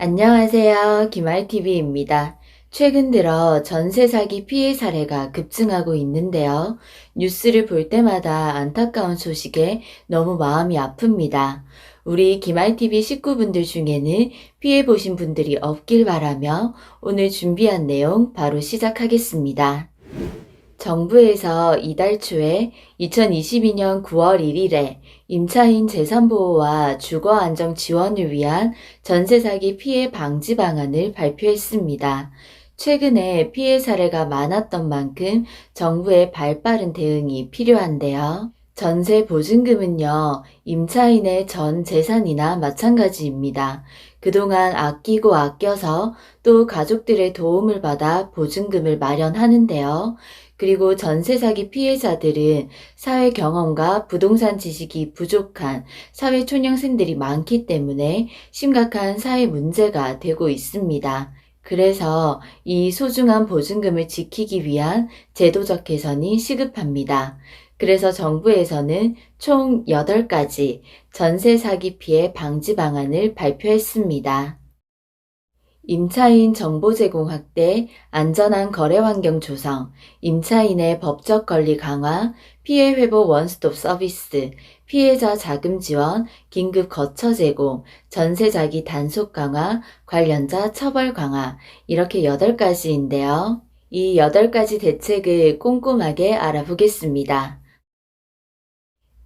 안녕하세요. 김알TV입니다. 최근 들어 전세 사기 피해 사례가 급증하고 있는데요. 뉴스를 볼 때마다 안타까운 소식에 너무 마음이 아픕니다. 우리 김알TV 식구분들 중에는 피해 보신 분들이 없길 바라며 오늘 준비한 내용 바로 시작하겠습니다. 정부에서 이달 초에 2022년 9월 1일에 임차인 재산보호와 주거안정 지원을 위한 전세 사기 피해 방지 방안을 발표했습니다. 최근에 피해 사례가 많았던 만큼 정부의 발빠른 대응이 필요한데요. 전세 보증금은요, 임차인의 전 재산이나 마찬가지입니다. 그동안 아끼고 아껴서 또 가족들의 도움을 받아 보증금을 마련하는데요. 그리고 전세 사기 피해자들은 사회 경험과 부동산 지식이 부족한 사회 초년생들이 많기 때문에 심각한 사회 문제가 되고 있습니다. 그래서 이 소중한 보증금을 지키기 위한 제도적 개선이 시급합니다. 그래서 정부에서는 총 8가지 전세 사기 피해 방지 방안을 발표했습니다. 임차인 정보 제공 확대, 안전한 거래 환경 조성, 임차인의 법적 권리 강화, 피해 회복 원스톱 서비스, 피해자 자금 지원, 긴급 거처 제공, 전세 자기 단속 강화, 관련자 처벌 강화, 이렇게 8가지인데요. 이 8가지 대책을 꼼꼼하게 알아보겠습니다.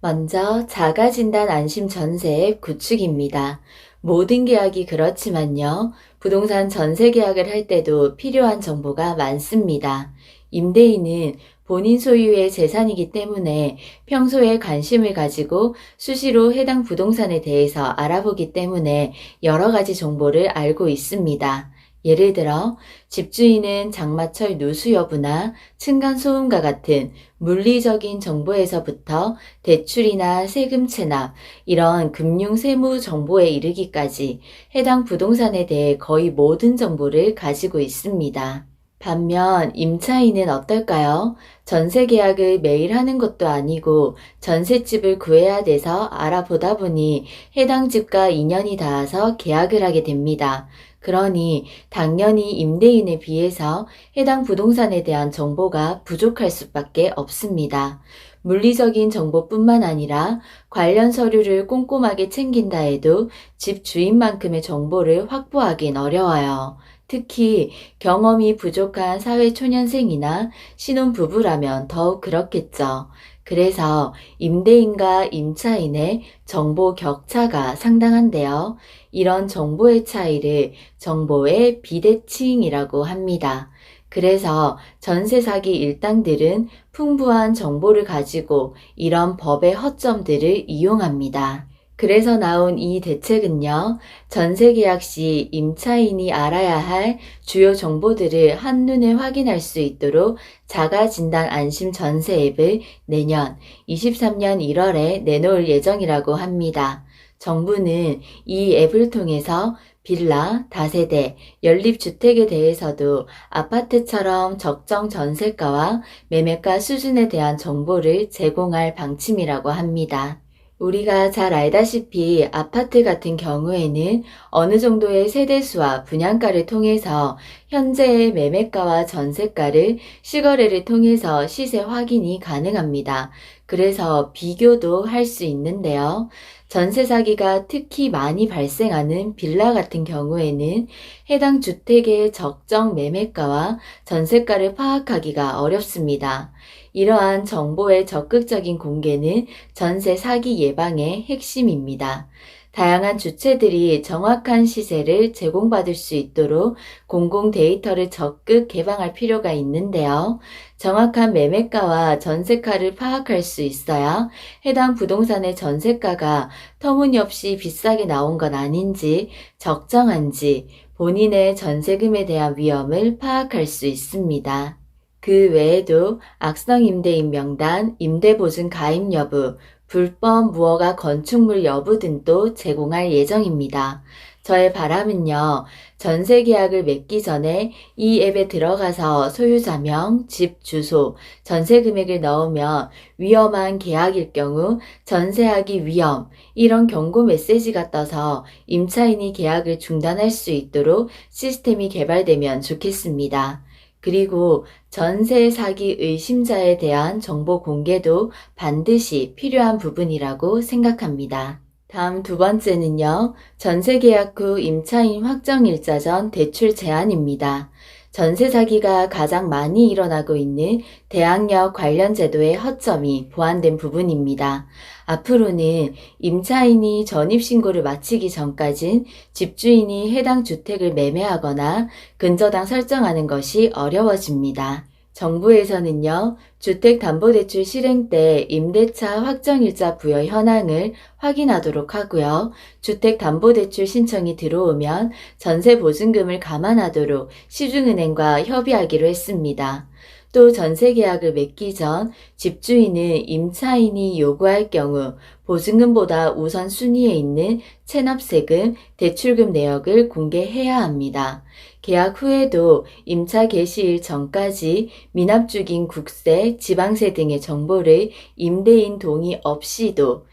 먼저 자가진단 안심 전세 앱 구축입니다. 모든 계약이 그렇지만요. 부동산 전세 계약을 할 때도 필요한 정보가 많습니다. 임대인은 본인 소유의 재산이기 때문에 평소에 관심을 가지고 수시로 해당 부동산에 대해서 알아보기 때문에 여러 가지 정보를 알고 있습니다. 예를 들어 집주인은 장마철 누수 여부나 층간소음과 같은 물리적인 정보에서부터 대출이나 세금 체납, 이런 금융 세무 정보에 이르기까지 해당 부동산에 대해 거의 모든 정보를 가지고 있습니다. 반면 임차인은 어떨까요? 전세 계약을 매일 하는 것도 아니고 전셋집을 구해야 돼서 알아보다 보니 해당 집과 인연이 닿아서 계약을 하게 됩니다. 그러니 당연히 임대인에 비해서 해당 부동산에 대한 정보가 부족할 수밖에 없습니다. 물리적인 정보뿐만 아니라 관련 서류를 꼼꼼하게 챙긴다 해도 집 주인만큼의 정보를 확보하긴 어려워요. 특히 경험이 부족한 사회초년생이나 신혼부부라면 더욱 그렇겠죠. 그래서 임대인과 임차인의 정보 격차가 상당한데요. 이런 정보의 차이를 정보의 비대칭이라고 합니다. 그래서 전세 사기 일당들은 풍부한 정보를 가지고 이런 법의 허점들을 이용합니다. 그래서 나온 이 대책은요, 전세 계약 시 임차인이 알아야 할 주요 정보들을 한눈에 확인할 수 있도록 자가진단 안심 전세 앱을 내년 23년 1월에 내놓을 예정이라고 합니다. 정부는 이 앱을 통해서 빌라, 다세대, 연립주택에 대해서도 아파트처럼 적정 전세가와 매매가 수준에 대한 정보를 제공할 방침이라고 합니다. 우리가 잘 알다시피 아파트 같은 경우에는 어느 정도의 세대수와 분양가를 통해서 현재의 매매가와 전세가를 실거래를 통해서 시세 확인이 가능합니다. 그래서 비교도 할 수 있는데요. 전세 사기가 특히 많이 발생하는 빌라 같은 경우에는 해당 주택의 적정 매매가와 전세가를 파악하기가 어렵습니다. 이러한 정보의 적극적인 공개는 전세 사기 예방의 핵심입니다. 다양한 주체들이 정확한 시세를 제공받을 수 있도록 공공 데이터를 적극 개방할 필요가 있는데요. 정확한 매매가와 전세가를 파악할 수 있어야 해당 부동산의 전세가가 터무니없이 비싸게 나온 건 아닌지, 적정한지, 본인의 전세금에 대한 위험을 파악할 수 있습니다. 그 외에도 악성 임대인 명단, 임대보증 가입 여부, 불법 무허가 건축물 여부 등도 제공할 예정입니다. 저의 바람은요, 전세 계약을 맺기 전에 이 앱에 들어가서 소유자명, 집 주소, 전세 금액을 넣으면 위험한 계약일 경우 전세하기 위험, 이런 경고 메시지가 떠서 임차인이 계약을 중단할 수 있도록 시스템이 개발되면 좋겠습니다. 그리고 전세 사기 의심자에 대한 정보 공개도 반드시 필요한 부분이라고 생각합니다. 다음 두 번째는요, 전세 계약 후 임차인 확정일자 전 대출 제한입니다. 전세 사기가 가장 많이 일어나고 있는 대항력 관련 제도의 허점이 보완된 부분입니다. 앞으로는 임차인이 전입신고를 마치기 전까진 집주인이 해당 주택을 매매하거나 근저당 설정하는 것이 어려워집니다. 정부에서는요, 주택담보대출 실행 때 임대차 확정일자 부여 현황을 확인하도록 하고요. 주택담보대출 신청이 들어오면 전세보증금을 감안하도록 시중은행과 협의하기로 했습니다. 또 전세계약을 맺기 전 집주인은 임차인이 요구할 경우 보증금보다 우선 순위에 있는 체납세금, 대출금 내역을 공개해야 합니다. 계약 후에도 임차 개시일 전까지 미납 중인 국세, 지방세 등의 정보를 임대인 동의 없이도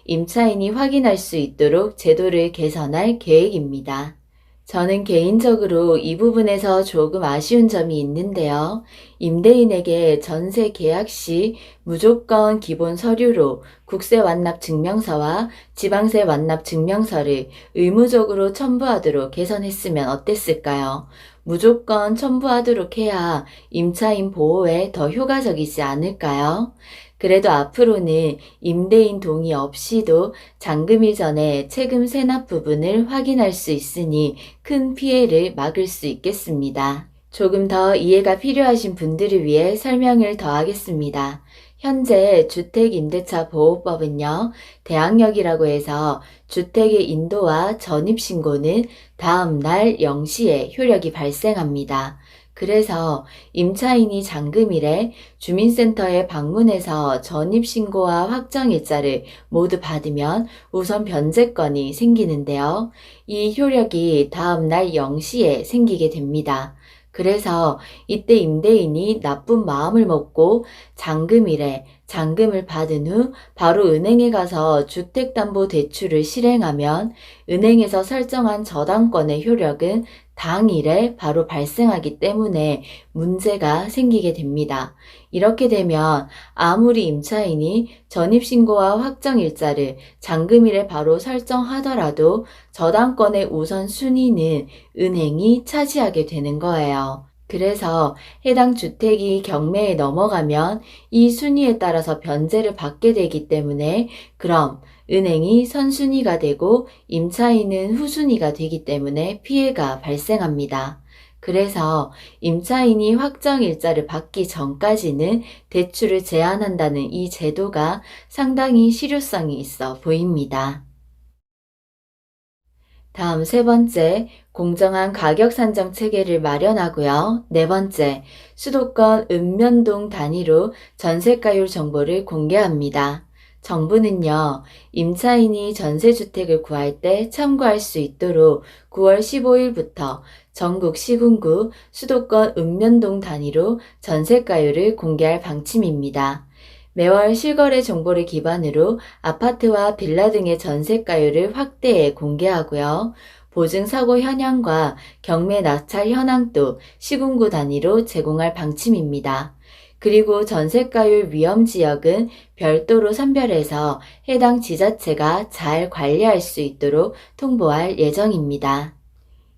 임차인이 확인할 수 있도록 제도를 개선할 계획입니다. 저는 개인적으로 이 부분에서 조금 아쉬운 점이 있는데요. 임대인에게 전세 계약 시 무조건 기본 서류로 국세 완납 증명서와 지방세 완납 증명서를 의무적으로 첨부하도록 개선했으면 어땠을까요? 무조건 첨부하도록 해야 임차인 보호에 더 효과적이지 않을까요? 그래도 앞으로는 임대인 동의 없이도 잔금일 전에 세금 세납 부분을 확인할 수 있으니 큰 피해를 막을 수 있겠습니다. 조금 더 이해가 필요하신 분들을 위해 설명을 더하겠습니다. 현재 주택임대차보호법은요, 대항력이라고 해서 주택의 인도와 전입신고는 다음 날 0시에 효력이 발생합니다. 그래서 임차인이 잔금일에 주민센터에 방문해서 전입신고와 확정일자를 모두 받으면 우선 변제권이 생기는데요. 이 효력이 다음 날 0시에 생기게 됩니다. 그래서 이때 임대인이 나쁜 마음을 먹고 잔금일에 잔금을 받은 후 바로 은행에 가서 주택담보대출을 실행하면 은행에서 설정한 저당권의 효력은 당일에 바로 발생하기 때문에 문제가 생기게 됩니다. 이렇게 되면 아무리 임차인이 전입신고와 확정일자를 잔금일에 바로 설정하더라도 저당권의 우선 순위는 은행이 차지하게 되는 거예요. 그래서 해당 주택이 경매에 넘어가면 이 순위에 따라서 변제를 받게 되기 때문에 그럼 은행이 선순위가 되고 임차인은 후순위가 되기 때문에 피해가 발생합니다. 그래서 임차인이 확정일자를 받기 전까지는 대출을 제한한다는 이 제도가 상당히 실효성이 있어 보입니다. 다음 세 번째, 공정한 가격 산정 체계를 마련하고요. 네 번째, 수도권 읍면동 단위로 전세가율 정보를 공개합니다. 정부는요, 임차인이 전세주택을 구할 때 참고할 수 있도록 9월 15일부터 전국 시군구 수도권 읍면동 단위로 전세가율을 공개할 방침입니다. 매월 실거래 정보를 기반으로 아파트와 빌라 등의 전세가율을 확대해 공개하고요. 보증사고 현황과 경매 낙찰 현황도 시군구 단위로 제공할 방침입니다. 그리고 전세가율 위험지역은 별도로 선별해서 해당 지자체가 잘 관리할 수 있도록 통보할 예정입니다.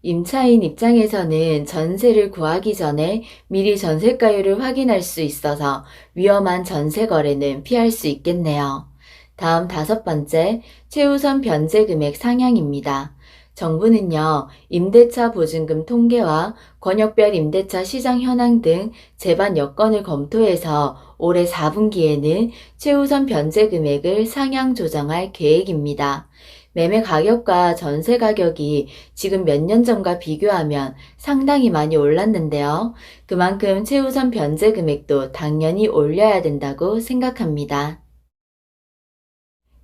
임차인 입장에서는 전세를 구하기 전에 미리 전세가율을 확인할 수 있어서 위험한 전세 거래는 피할 수 있겠네요. 다음 다섯 번째, 최우선 변제 금액 상향입니다. 정부는요, 임대차 보증금 통계와 권역별 임대차 시장 현황 등 제반 여건을 검토해서 올해 4분기에는 최우선 변제 금액을 상향 조정할 계획입니다. 매매 가격과 전세 가격이 지금 몇 년 전과 비교하면 상당히 많이 올랐는데요. 그만큼 최우선 변제 금액도 당연히 올려야 된다고 생각합니다.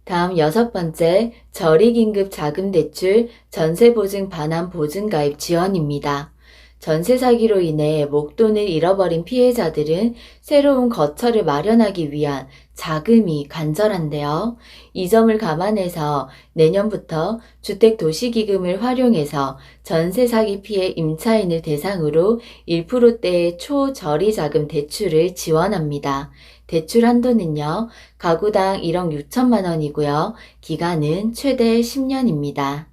다음 여섯 번째, 저리긴급 자금대출 전세보증 반환 보증가입 지원입니다. 전세 사기로 인해 목돈을 잃어버린 피해자들은 새로운 거처를 마련하기 위한 자금이 간절한데요. 이 점을 감안해서 내년부터 주택도시기금을 활용해서 전세 사기 피해 임차인을 대상으로 1%대의 초저리자금 대출을 지원합니다. 대출 한도는요, 가구당 1억 6천만 원이고요. 기간은 최대 10년입니다.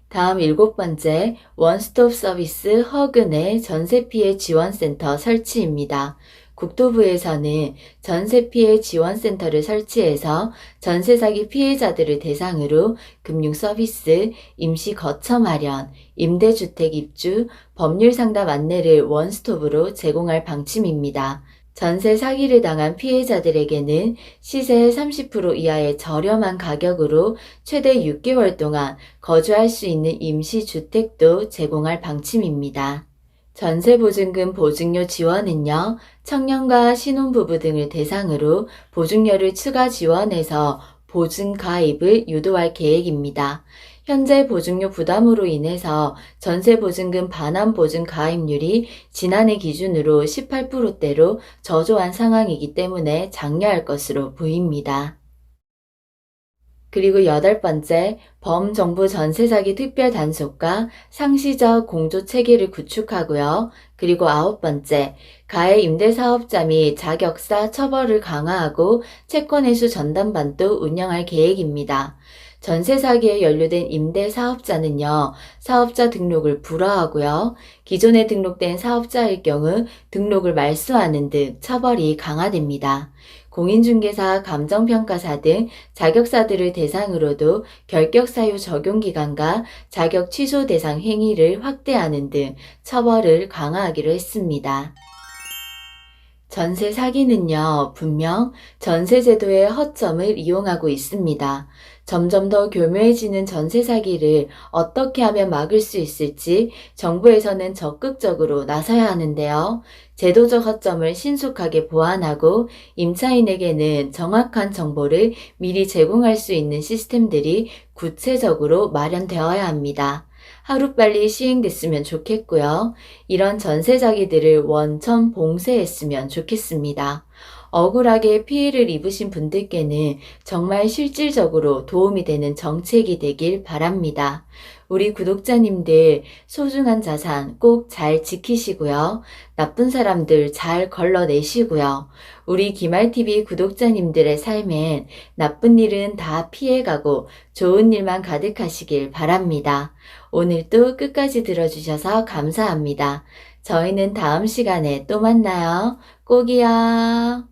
다음 일곱 번째, 원스톱 서비스 허그네 전세피해 지원센터 설치입니다. 국토부에서는 전세피해 지원센터를 설치해서 전세 사기 피해자들을 대상으로 금융 서비스, 임시 거처 마련, 임대주택 입주, 법률 상담 안내를 원스톱으로 제공할 방침입니다. 전세 사기를 당한 피해자들에게는 시세 30% 이하의 저렴한 가격으로 최대 6개월 동안 거주할 수 있는 임시주택도 제공할 방침입니다. 전세보증금 보증료 지원은요, 청년과 신혼부부 등을 대상으로 보증료를 추가 지원해서 보증 가입을 유도할 계획입니다. 현재 보증료 부담으로 인해서 전세보증금 반환 보증 가입률이 지난해 기준으로 18%대로 저조한 상황이기 때문에 장려할 것으로 보입니다. 그리고 여덟 번째, 범정부 전세사기 특별단속과 상시적 공조체계를 구축하고요. 그리고 아홉 번째, 가해 임대사업자 및 자격사 처벌을 강화하고 채권회수 전담반도 운영할 계획입니다. 전세 사기에 연루된 임대사업자는요, 사업자 등록을 불허하고요. 기존에 등록된 사업자일 경우 등록을 말소하는 등 처벌이 강화됩니다. 공인중개사, 감정평가사 등 자격사들을 대상으로도 결격사유 적용기간과 자격 취소 대상 행위를 확대하는 등 처벌을 강화하기로 했습니다. 전세 사기는요, 분명 전세제도의 허점을 이용하고 있습니다. 점점 더 교묘해지는 전세 사기를 어떻게 하면 막을 수 있을지 정부에서는 적극적으로 나서야 하는데요. 제도적 허점을 신속하게 보완하고 임차인에게는 정확한 정보를 미리 제공할 수 있는 시스템들이 구체적으로 마련되어야 합니다. 하루빨리 시행됐으면 좋겠고요. 이런 전세 사기들을 원천 봉쇄했으면 좋겠습니다. 억울하게 피해를 입으신 분들께는 정말 실질적으로 도움이 되는 정책이 되길 바랍니다. 우리 구독자님들 소중한 자산 꼭 잘 지키시고요. 나쁜 사람들 잘 걸러내시고요. 우리 기말TV 구독자님들의 삶엔 나쁜 일은 다 피해가고 좋은 일만 가득하시길 바랍니다. 오늘도 끝까지 들어주셔서 감사합니다. 저희는 다음 시간에 또 만나요. 꼭이요.